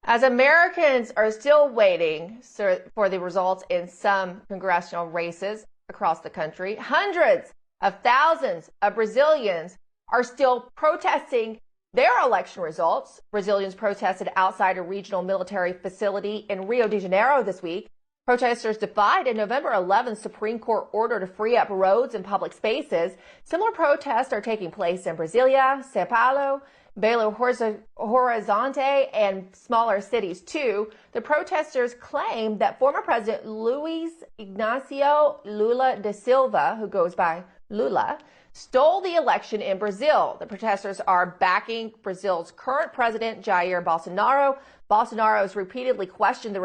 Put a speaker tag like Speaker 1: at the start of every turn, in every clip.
Speaker 1: As Americans are still waiting for the results in some congressional races across the country, hundreds of thousands of Brazilians are still protesting their election results. Brazilians protested outside a regional military facility in Rio de Janeiro this week. Protesters defied a November 11th Supreme Court order to free up roads and public spaces. Similar protests are taking place in Brasilia, São Paulo, Belo Horizonte, and smaller cities too. The protesters claim that former President Luiz Inácio Lula da Silva, who goes by Lula, stole the election in Brazil. The protesters are backing Brazil's current president, Jair Bolsonaro. Bolsonaro has repeatedly questioned the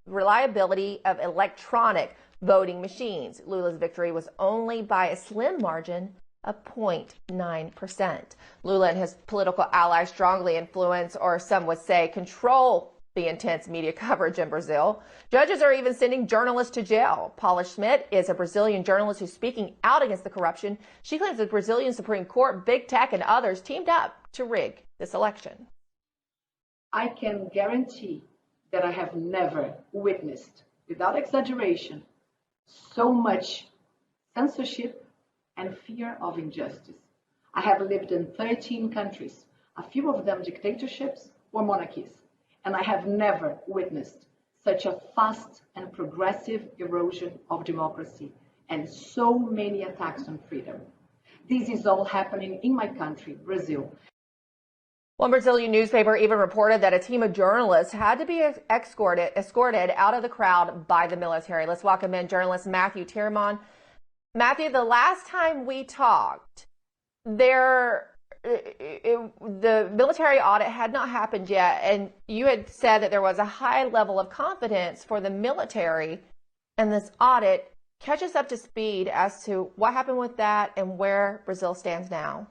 Speaker 1: reliability of electronic voting machines. Lula's victory was only by a slim margin of 0.9%. Lula and his political allies strongly influence, or some would say control, the intense media coverage in Brazil. Judges are even sending journalists to jail. Paula Schmidt is a Brazilian journalist who's speaking out against the corruption. She claims the Brazilian Supreme Court, big tech, and others teamed up to rig this election.
Speaker 2: I can guarantee that I have never witnessed, without exaggeration, so much censorship and fear of injustice. I have lived in 13 countries, a few of them dictatorships or monarchies, and I have never witnessed such a fast and progressive erosion of democracy and so many attacks on freedom. This is all happening in my country, Brazil.
Speaker 1: One Brazilian newspaper even reported that a team of journalists had to be escorted out of the crowd by the military. Let's welcome in journalist Matthew Tierman. Matthew, the last time we talked, the military audit had not happened yet, and you had said that there was a high level of confidence for the military in this audit. Catch us up to speed as to what happened with that and where Brazil stands now.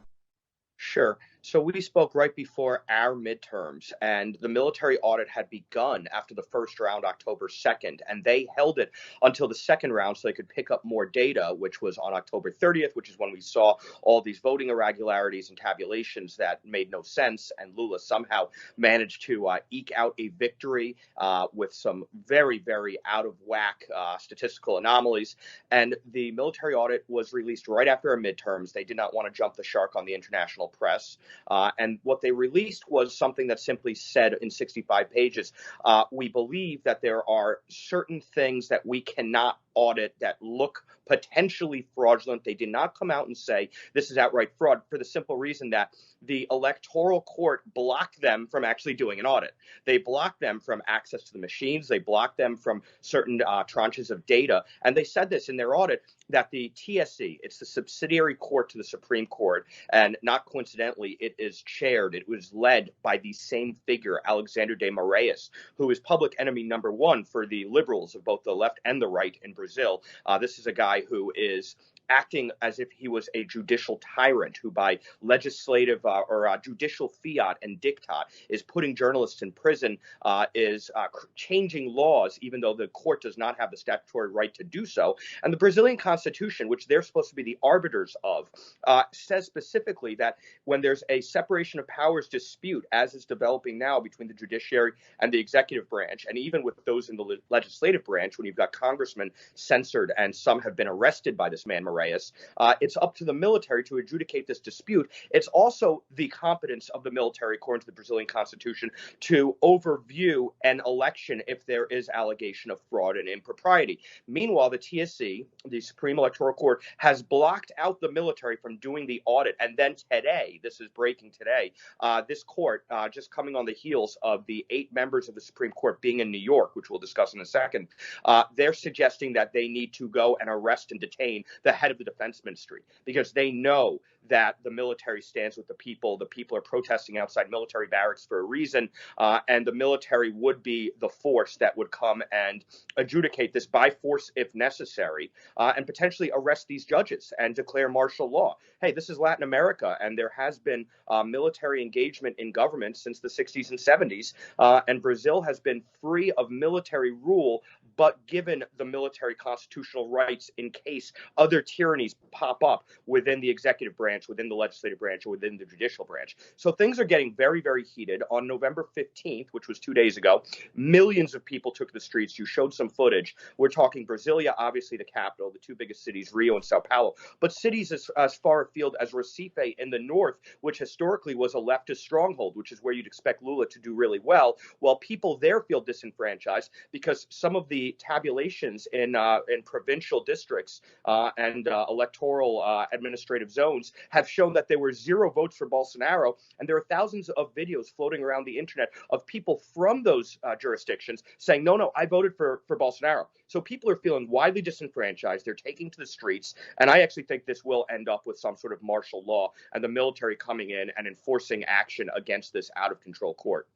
Speaker 3: Sure. So we spoke right before our midterms, and the military audit had begun after the first round, October 2nd, and they held it until the second round so they could pick up more data, which was on October 30th, which is when we saw all these voting irregularities and tabulations that made no sense, and Lula somehow managed to eke out a victory with some very, very out-of-whack statistical anomalies, and the military audit was released right after our midterms. They did not want to jump the shark on the international press. And what they released was something that simply said in 65 pages, we believe that there are certain things that we cannot audit that look potentially fraudulent. They did not come out and say this is outright fraud, for the simple reason that the electoral court blocked them from actually doing an audit. They blocked them from access to the machines. They blocked them from certain tranches of data. And they said this in their audit, that the TSE, it's the subsidiary court to the Supreme Court, and not coincidentally, it is chaired, it was led by the same figure, Alexandre de Moraes, who is public enemy number one for the liberals of both the left and the right in Brazil. This is a guy who is acting as if he was a judicial tyrant who, by legislative or judicial fiat and diktat, is putting journalists in prison, is changing laws, even though the court does not have the statutory right to do so. And the Brazilian Constitution, which they're supposed to be the arbiters of, says specifically that when there's a separation of powers dispute, as is developing now between the judiciary and the executive branch, and even with those in the legislative branch, when you've got congressmen censored and some have been arrested by this man, Moraes, it's up to the military to adjudicate this dispute. It's also the competence of the military, according to the Brazilian Constitution, to overview an election if there is allegation of fraud and impropriety. Meanwhile, the TSE, the Supreme Electoral Court, has blocked out the military from doing the audit. And then today, this is breaking today, this court, just coming on the heels of the 8 members of the Supreme Court being in New York, which we'll discuss in a second, they're suggesting that they need to go and arrest and detain the head of the defense ministry, because they know that the military stands with the people. The people are protesting outside military barracks for a reason, and the military would be the force that would come and adjudicate this by force if necessary, and potentially arrest these judges and declare martial law. Hey, this is Latin America, and there has been military engagement in government since the 60s and 70s, and Brazil has been free of military rule but given the military constitutional rights in case other tyrannies pop up within the executive branch, within the legislative branch, or within the judicial branch. So things are getting very, very heated. On November 15th, which was 2 days ago, millions of people took the streets. You showed some footage. We're talking Brasilia, obviously the capital, the two biggest cities, Rio and Sao Paulo, but cities as far afield as Recife in the north, which historically was a leftist stronghold, which is where you'd expect Lula to do really well. Well, people there feel disenfranchised because some of the tabulations in provincial districts and electoral administrative zones have shown that there were 0 votes for Bolsonaro, and there are thousands of videos floating around the internet of people from those jurisdictions saying, no, I voted for Bolsonaro. So people are feeling widely disenfranchised. They're taking to the streets, and I actually think this will end up with some sort of martial law and the military coming in and enforcing action against this out-of-control court.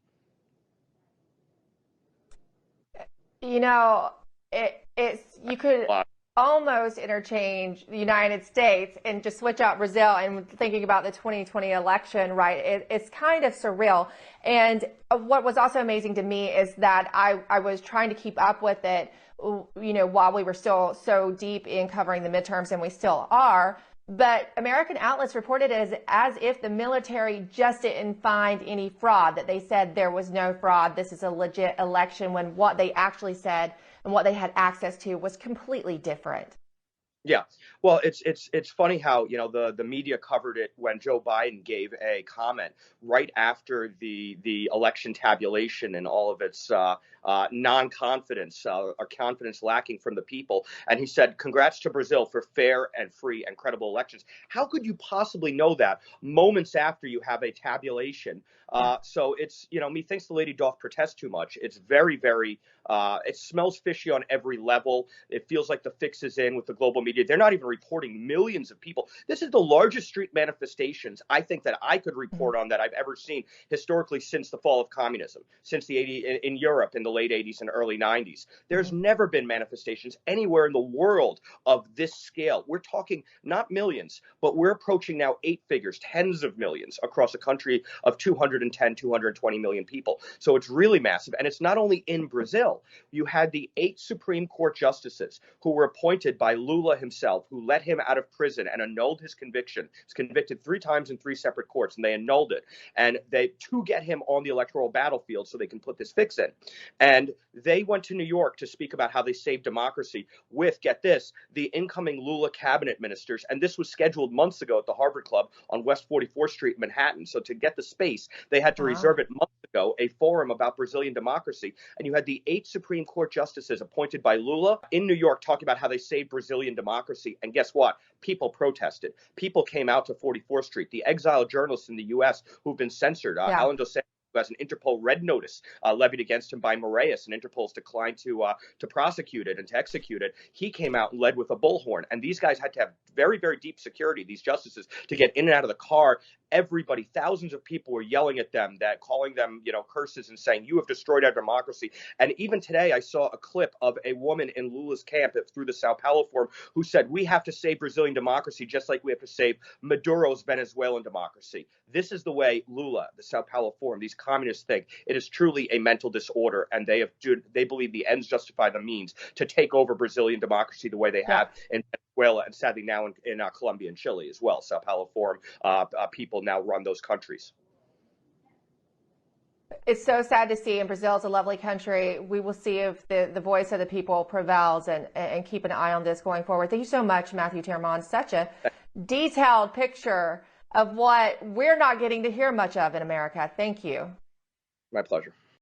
Speaker 1: You know, you could almost interchange the United States and just switch out Brazil and thinking about the 2020 election, right? It's kind of surreal. And what was also amazing to me is that I was trying to keep up with it, you know, while we were still so deep in covering the midterms, and we still are. But American outlets reported it as if the military just didn't find any fraud, that they said there was no fraud, this is a legit election, when what they actually said and what they had access to was completely different.
Speaker 3: Yeah, well, it's funny how, you know, the media covered it when Joe Biden gave a comment right after the election tabulation and all of its non-confidence or confidence lacking from the people. And he said, congrats to Brazil for fair and free and credible elections. How could you possibly know that moments after you have a tabulation? So it's, you know, methinks the lady doth protest too much. It's very, very, it smells fishy on every level. It feels like the fix is in with the global media. They're not even reporting millions of people. This is the largest street manifestations I think that I could report on that I've ever seen historically since the fall of communism, since the 80s in Europe in the late 80s and early 90s. There's never been manifestations anywhere in the world of this scale. We're talking not millions, but we're approaching now 8 figures, tens of millions across a country of 210, 220 million people. So it's really massive. And it's not only in Brazil. You had the 8 Supreme Court justices who were appointed by Lula himself, who let him out of prison and annulled his conviction. He's convicted 3 times in 3 separate courts, and they annulled it. And they to get him on the electoral battlefield so they can put this fix in. And they went to New York to speak about how they saved democracy with, get this, the incoming Lula cabinet ministers. And this was scheduled months ago at the Harvard Club on West 44th Street in Manhattan. So to get the space, they had to reserve it months ago, a forum about Brazilian democracy. And you had the 8 Supreme Court justices appointed by Lula in New York talking about how they saved Brazilian democracy. And guess what? People protested. People came out to 44th Street. The exiled journalists in the U.S. who've been censored, Alan Dos Santos, who has an Interpol red notice levied against him by Moraes, and Interpol's declined to prosecute it and to execute it. He came out and led with a bullhorn. And these guys had to have very, very deep security, these justices, to get in and out of the car. Everybody, thousands of people were yelling at them, that calling them, you know, curses and saying, you have destroyed our democracy. And even today, I saw a clip of a woman in Lula's camp through the Sao Paulo Forum who said, we have to save Brazilian democracy just like we have to save Maduro's Venezuelan democracy. This is the way Lula, the Sao Paulo Forum, these communists think. It is truly a mental disorder, and they believe the ends justify the means to take over Brazilian democracy the way they have in Venezuela, and sadly now in Colombia and Chile as well. Sao Paulo Forum people now run those countries.
Speaker 1: It's so sad to see, and Brazil is a lovely country. We will see if the voice of the people prevails, and keep an eye on this going forward. Thank you so much, Matthew Tiermont. Such a detailed picture of what we're not getting to hear much of in America. Thank you.
Speaker 3: My pleasure.